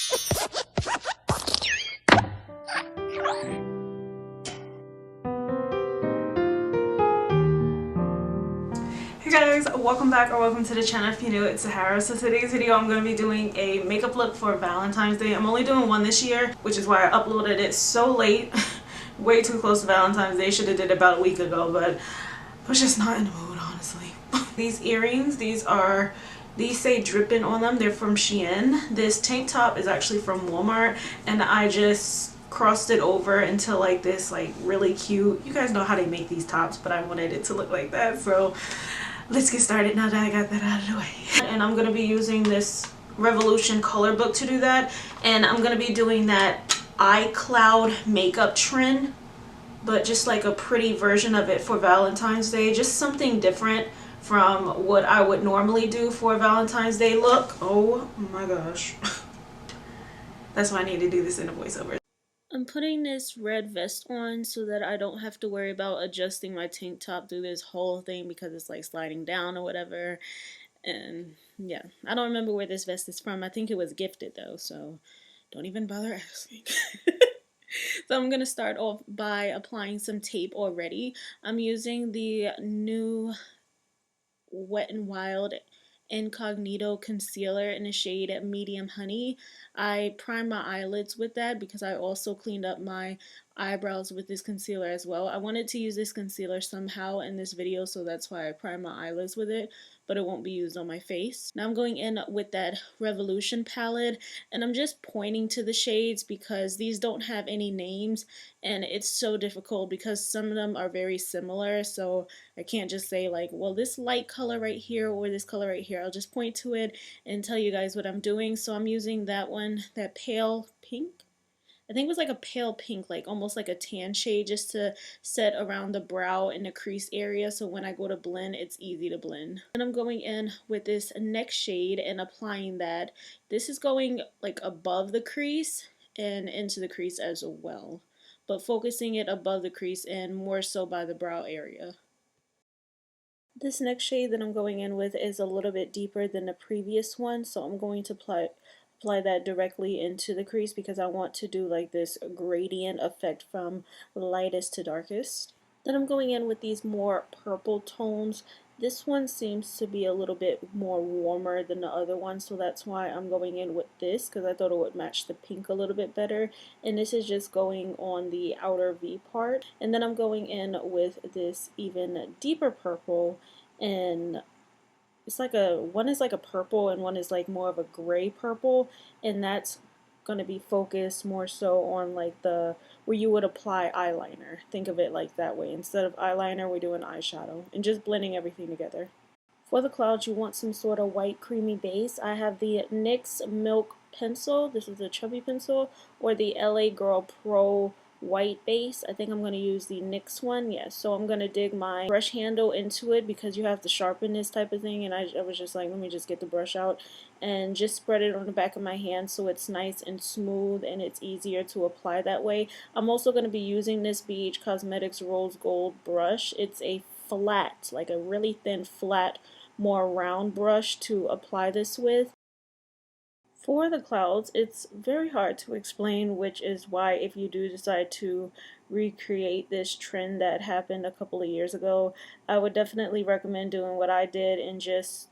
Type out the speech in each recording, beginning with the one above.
Hey guys, welcome back or welcome to the channel. If you're new, it's Sahara. So today's video I'm going to be doing a makeup look for Valentine's Day. I'm only doing one this year, which is why I uploaded it so late. Way too close to Valentine's Day. Should have did it about a week ago, but I was just not in the mood, honestly. These earrings, these say dripping on them. They're from Shein. This tank top is actually from Walmart, and I just crossed it over into like this like really cute, you guys know how they make these tops, but I wanted it to look like that, so let's get started now that I got that out of the way. And I'm going to be using this Revolution color book to do that, and I'm going to be doing that iCloud makeup trend, but just like a pretty version of it for Valentine's Day, just something different from what I would normally do for a Valentine's Day look. Oh my gosh. That's why I need to do this in a voiceover. I'm putting this red vest on so that I don't have to worry about adjusting my tank top through this whole thing because it's like sliding down or whatever. And yeah, I don't remember where this vest is from. I think it was gifted though, so don't even bother asking. So I'm going to start off by applying some tape already. I'm using the new Wet n Wild Incognito concealer in the shade Medium Honey. I primed my eyelids with that because I also cleaned up my eyebrows with this concealer as well. I wanted to use this concealer somehow in this video, so that's why I primed my eyelids with it, but it won't be used on my face. Now I'm going in with that Revolution palette, and I'm just pointing to the shades because these don't have any names, and it's so difficult because some of them are very similar, so I can't just say like, well, this light color right here or this color right here. I'll just point to it and tell you guys what I'm doing. So I'm using that one, that pale pink. I think it was like a pale pink, like almost like a tan shade, just to set around the brow and the crease area, so when I go to blend, it's easy to blend. And I'm going in with this next shade and applying that. This is going like above the crease and into the crease as well, but focusing it above the crease and more so by the brow area. This next shade that I'm going in with is a little bit deeper than the previous one, so I'm going to apply that directly into the crease because I want to do like this gradient effect from lightest to darkest. Then I'm going in with these more purple tones. This one seems to be a little bit more warmer than the other one, so that's why I'm going in with this, because I thought it would match the pink a little bit better. And this is just going on the outer V part. And then I'm going in with this even deeper purple, and it's like one is like a purple and one is like more of a gray purple, and that's going to be focused more so on like where you would apply eyeliner. Think of it like that way. Instead of eyeliner, we're doing eyeshadow and just blending everything together. For the clouds, you want some sort of white creamy base. I have the NYX Milk pencil. This is a chubby pencil, or the LA Girl Pro white base. I think I'm going to use the NYX one. Yes, so I'm going to dig my brush handle into it because you have to sharpen this type of thing, and I was just like, let me just get the brush out and just spread it on the back of my hand so it's nice and smooth and it's easier to apply that way. I'm also going to be using this BH Cosmetics Rose Gold brush. It's a flat, like a really thin flat, more round brush to apply this with. For the clouds, it's very hard to explain, which is why if you do decide to recreate this trend that happened a couple of years ago, I would definitely recommend doing what I did and just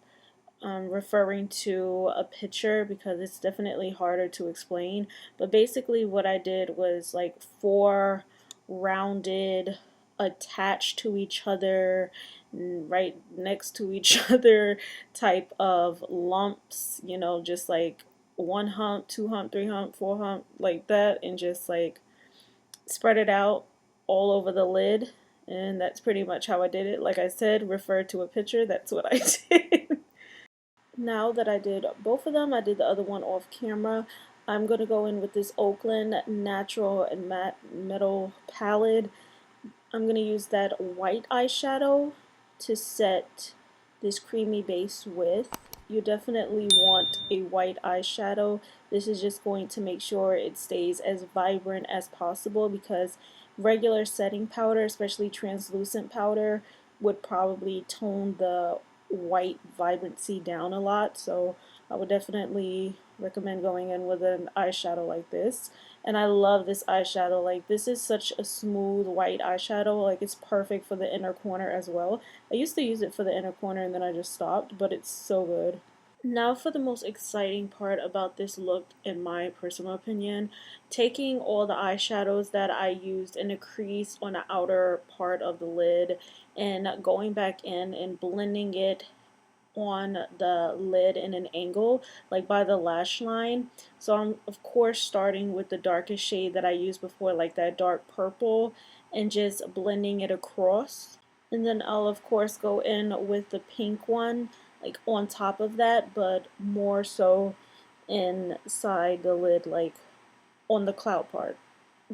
referring to a picture, because it's definitely harder to explain. But basically what I did was like 4 rounded, attached to each other, right next to each other type of lumps, you know, just like 1 hump, 2 hump, 3 hump, 4 hump, like that, and just like spread it out all over the lid. And that's pretty much how I did it. Like I said, refer to a picture. That's what I did. Now that I did both of them, I did the other one off camera. I'm going to go in with this Oakland Natural and Matte Metal palette. I'm going to use that white eyeshadow to set this creamy base with. You definitely want a white eyeshadow. This is just going to make sure it stays as vibrant as possible, because regular setting powder, especially translucent powder, would probably tone the white vibrancy down a lot. So I would definitely recommend going in with an eyeshadow like this. And I love this eyeshadow. Like, this is such a smooth white eyeshadow. Like, it's perfect for the inner corner as well. I used to use it for the inner corner and then I just stopped, but it's so good. Now for the most exciting part about this look, in my personal opinion, taking all the eyeshadows that I used in the crease on the outer part of the lid and going back in and blending it on the lid in an angle, like by the lash line. So I'm of course starting with the darkest shade that I used before, like that dark purple, and just blending it across. And then I'll of course go in with the pink one, like on top of that, but more so inside the lid, like on the cloud part.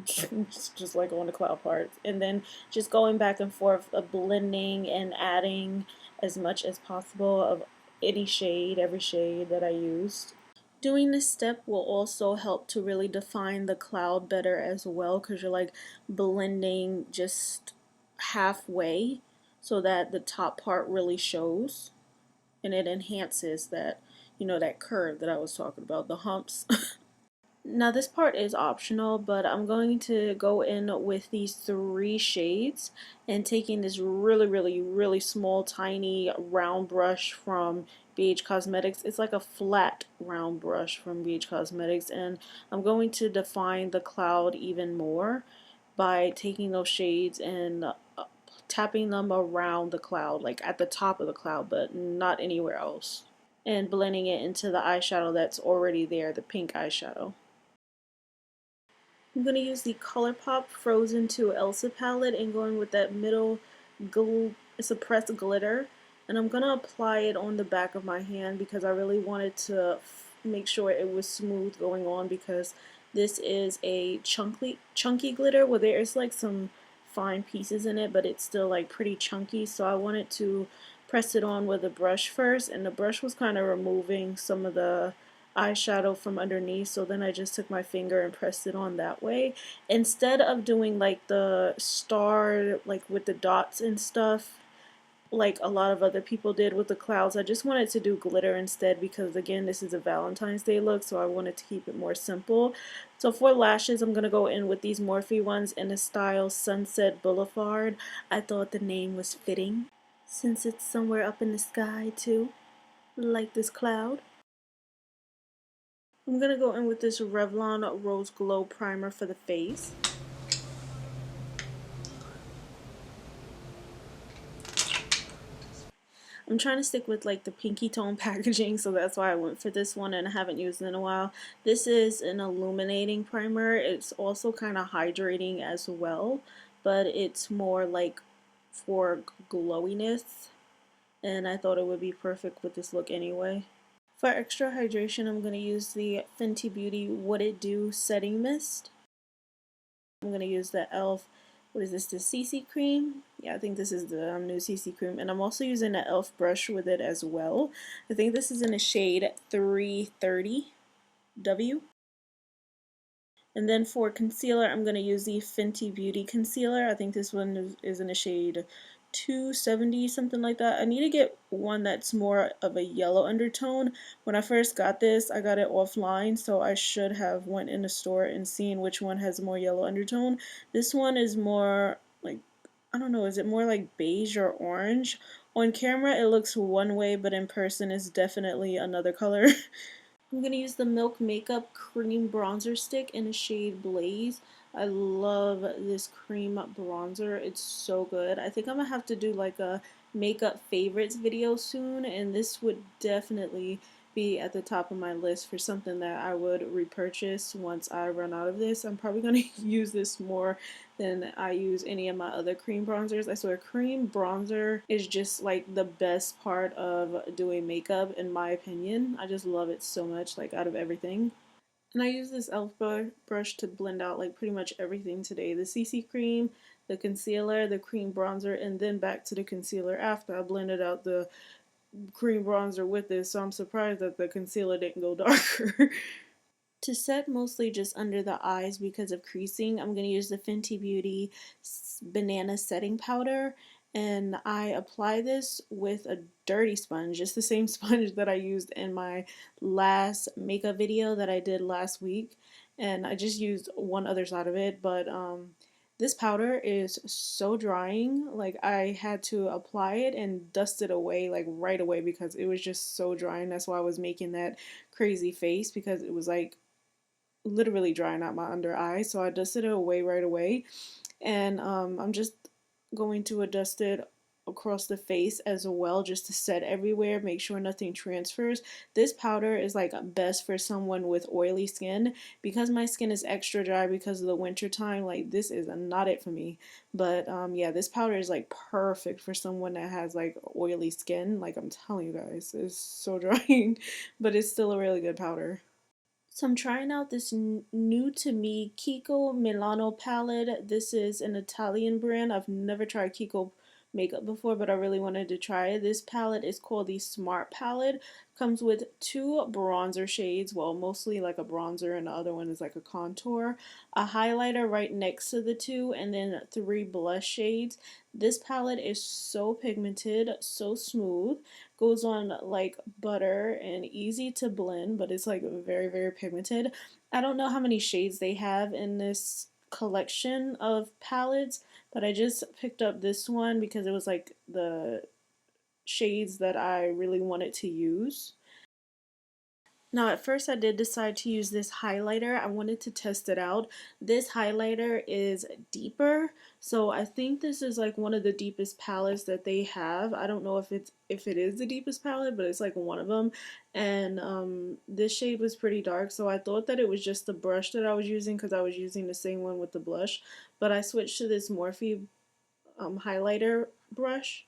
just like on the cloud part, and then just going back and forth, blending and adding as much as possible of any shade, every shade that I used. Doing this step will also help to really define the cloud better as well, because you're like blending just halfway so that the top part really shows, and it enhances that, you know, that curve that I was talking about, the humps. Now this part is optional, but I'm going to go in with these three shades and taking this really small tiny round brush from BH Cosmetics. It's like a flat round brush from BH Cosmetics, and I'm going to define the cloud even more by taking those shades and tapping them around the cloud, like at the top of the cloud, but not anywhere else, and blending it into the eyeshadow that's already there, the pink eyeshadow. I'm going to use the ColourPop Frozen 2 Elsa palette and going with that middle suppressed glitter. And I'm going to apply it on the back of my hand because I really wanted to make sure it was smooth going on, because this is a chunky glitter where there is like some fine pieces in it, but it's still like pretty chunky. So I wanted to press it on with a brush first, and the brush was kind of removing some of the eyeshadow from underneath, so then I just took my finger and pressed it on that way instead of doing like the star, like with the dots and stuff, like a lot of other people did with the clouds. I just wanted to do glitter instead because, again, this is a Valentine's Day look, so I wanted to keep it more simple. So for lashes, I'm going to go in with these Morphe ones in the style Sunset Boulevard. I thought the name was fitting since it's somewhere up in the sky too, like this cloud. I'm going to go in with this Revlon Rose Glow Primer for the face. I'm trying to stick with like the pinky tone packaging, so that's why I went for this one, and I haven't used it in a while. This is an illuminating primer. It's also kind of hydrating as well, but it's more like for glowiness, and I thought it would be perfect with this look anyway. For extra hydration, I'm going to use the Fenty Beauty What It Do Setting Mist. I'm going to use the e.l.f. What is this, the CC cream? Yeah, I think this is the new CC cream. And I'm also using the e.l.f. brush with it as well. I think this is in the shade 330W. And then for concealer, I'm going to use the Fenty Beauty Concealer. I think this one is in the shade 270, something like that. I need to get one that's more of a yellow undertone. When I first got this, I got it offline, so I should have went in the store and seen which one has more yellow undertone. This one is more like, I don't know, is it more like beige or orange? On camera it looks one way, but in person it's definitely another color. I'm going to use the Milk Makeup Cream Bronzer Stick in the shade Blaze. I love this cream bronzer. It's so good. I think I'm going to have to do like a makeup favorites video soon, and this would definitely be at the top of my list for something that I would repurchase once I run out of this. I'm probably going to use this more than I use any of my other cream bronzers. I swear, cream bronzer is just like the best part of doing makeup in my opinion. I just love it so much, like out of everything. And I use this e.l.f. brush to blend out like pretty much everything today. The CC cream, the concealer, the cream bronzer, and then back to the concealer after I blended out the cream bronzer with this. So I'm surprised that the concealer didn't go darker. To set mostly just under the eyes because of creasing, I'm going to use the Fenty Beauty Banana Setting Powder. and I apply this with a dirty sponge, just the same sponge that I used in my last makeup video that I did last week, and I just used one other side of it, but this powder is so drying. Like, I had to apply it and dust it away like right away because it was just so drying. That's why I was making that crazy face, because it was like literally drying out my under eye. So I dusted it away right away, and I'm just going to adjust it across the face as well, just to set everywhere, make sure nothing transfers. This powder is like best for someone with oily skin. Because my skin is extra dry because of the winter time, like this is not it for me. But yeah, this powder is like perfect for someone that has like oily skin. Like, I'm telling you guys, it's so drying, but it's still a really good powder. So I'm trying out this new to me Kiko Milano palette. This is an Italian brand. I've never tried Kiko makeup before, but I really wanted to try it. This palette is called the Smart palette. Comes with two bronzer shades, well, mostly like a bronzer, and the other one is like a contour, a highlighter right next to the two, and then three blush shades. This palette is so pigmented, so smooth, goes on like butter and easy to blend, but it's like very, very pigmented. I don't know how many shades they have in this collection of palettes, but I just picked up this one because it was like the shades that I really wanted to use. Now, at first I did decide to use this highlighter. I wanted to test it out. This highlighter is deeper, so I think this is like one of the deepest palettes that they have. I don't know if it is the deepest palette, but it's like one of them. And this shade was pretty dark, so I thought that it was just the brush that I was using, because I was using the same one with the blush. But I switched to this Morphe highlighter brush,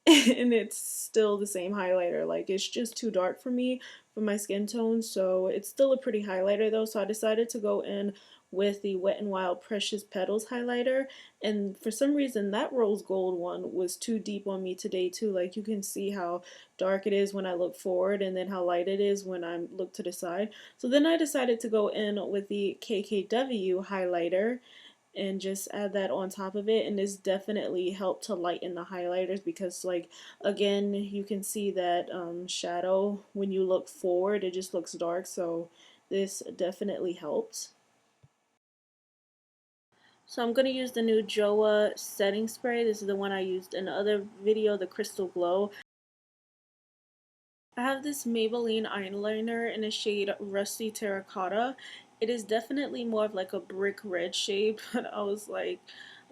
and it's still the same highlighter. Like, it's just too dark for me, for my skin tone. So it's still a pretty highlighter though, so I decided to go in with the Wet n Wild Precious Petals highlighter. And for some reason that rose gold one was too deep on me today too. Like, you can see how dark it is when I look forward, and then how light it is when I look to the side. So then I decided to go in with the KKW highlighter and just add that on top of it, and this definitely helped to lighten the highlighters, because, like, again, you can see that shadow when you look forward, it just looks dark, so this definitely helped. So I'm going to use the new Joa setting spray. This is the one I used in the other video, the Crystal Glow. I have this Maybelline eyeliner in the shade Rusty Terracotta. It is definitely more of like a brick red shade, but I was like,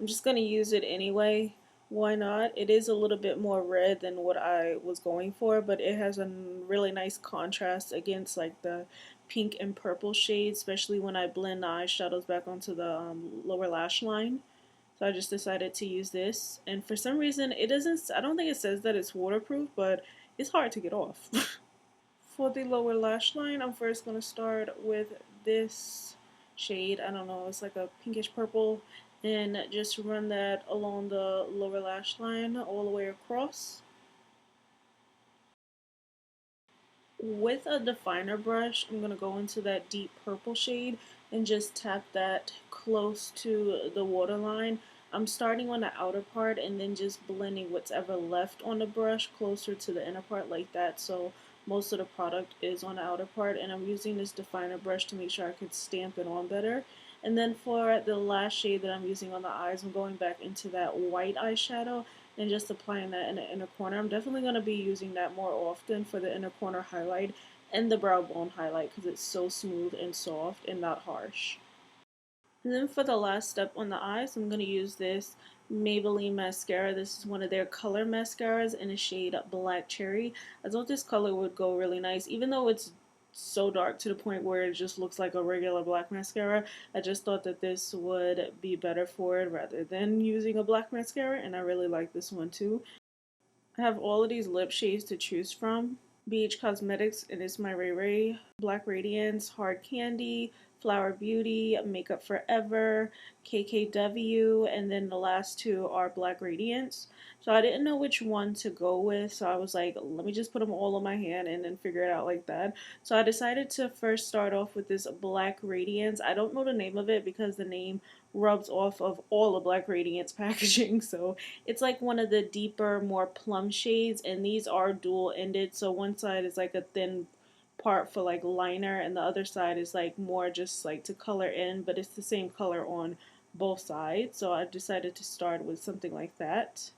I'm just going to use it anyway. Why not? It is a little bit more red than what I was going for, but it has a really nice contrast against like the pink and purple shades, especially when I blend the eyeshadows back onto the lower lash line. So I just decided to use this, and for some reason it doesn't, I don't think it says that it's waterproof, but it's hard to get off. For the lower lash line, I'm first going to start with this shade. I don't know, it's like a pinkish purple, and just run that along the lower lash line all the way across. With a definer brush, I'm going to go into that deep purple shade and just tap that close to the waterline. I'm starting on the outer part and then just blending what's ever left on the brush closer to the inner part, like that, so most of the product is on the outer part. And I'm using this definer brush to make sure I could stamp it on better. And then for the last shade that I'm using on the eyes, I'm going back into that white eyeshadow and just applying that in the inner corner. I'm definitely going to be using that more often for the inner corner highlight and the brow bone highlight, because it's so smooth and soft and not harsh. And then for the last step on the eyes, I'm going to use this Maybelline mascara. This is one of their color mascaras in the shade Black Cherry. I thought this color would go really nice, even though it's so dark to the point where it just looks like a regular black mascara. I just thought that this would be better for it rather than using a black mascara, and I really like this one too. I have all of these lip shades to choose from. BH Cosmetics, and it's my Ray Ray Black Radiance, Hard Candy, Flower Beauty, Makeup Forever, KKW, and then the last two are Black Radiance. So I didn't know which one to go with, so I was like, let me just put them all on my hand and then figure it out like that. So I decided to first start off with this Black Radiance. I don't know the name of it because the name rubs off of all of Black Radiance packaging, so it's like one of the deeper, more plum shades, and these are dual-ended, so one side is like a thin part for like liner and the other side is like more just like to color in, but it's the same color on both sides. So I decided to start with something like that.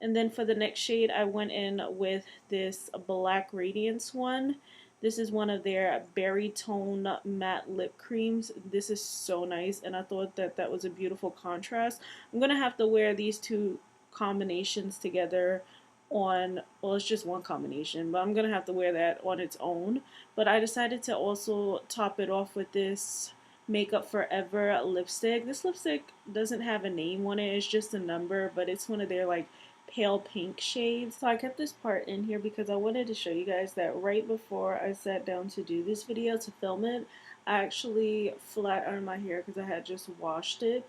And then for the next shade, I went in with this Black Radiance one. This is one of their berry tone matte lip creams. This is so nice, and I thought that that was a beautiful contrast. I'm going to have to wear these two combinations together on, well, it's just one combination, but I'm going to have to wear that on its own. But I decided to also top it off with this Makeup Forever lipstick. This lipstick doesn't have a name on it, it's just a number, but it's one of their like pale pink shades. So I kept this part in here because I wanted to show you guys that right before I sat down to do this video, to film it, I actually flat ironed my hair because I had just washed it,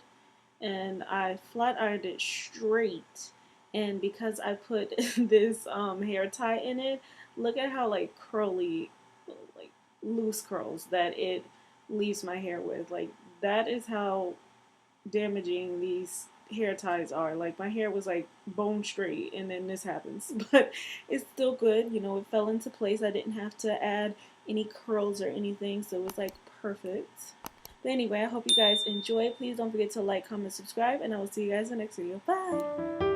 and I flat ironed it straight. And because I put this hair tie in it, look at how like curly, like loose curls that it leaves my hair with. Like that is how damaging these hair ties are. Like my hair was like bone straight and then this happens. But it's still good, you know, it fell into place. I didn't have to add any curls or anything, so it was like perfect. But anyway, I hope you guys enjoy. Please don't forget to like, comment, subscribe, and I will see you guys in the next video. Bye!